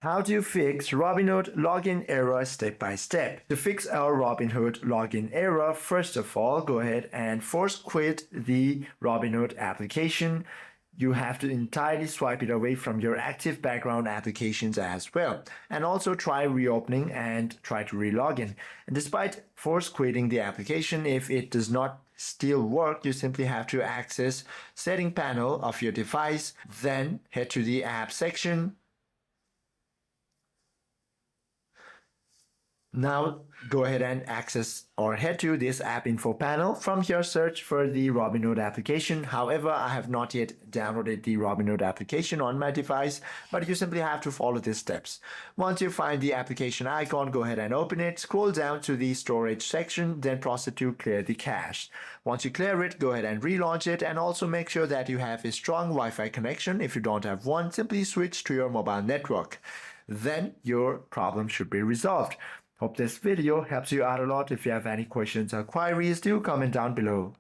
How to fix Robinhood login error step by step. To fix our Robinhood login error, first of all, go ahead and force quit the Robinhood application. You have to entirely swipe it away from your active background applications as well. And also try reopening and try to relogin. And despite force quitting the application, if it does not still work, you simply have to access setting panel of your device, then head to the app section. Now go ahead and access or head to this app info panel. From here, search for the Robinhood application. However, I have not yet downloaded the Robinhood application on my device, but you simply have to follow these steps. Once you find the application icon, go ahead and open it. Scroll down to the storage section, then proceed to clear the cache. Once you clear it, go ahead and relaunch it, and also make sure that you have a strong Wi-Fi connection. If you don't have one, simply switch to your mobile network. Then your problem should be resolved. Hope this video helps you out a lot. If you have any questions or queries, do comment down below.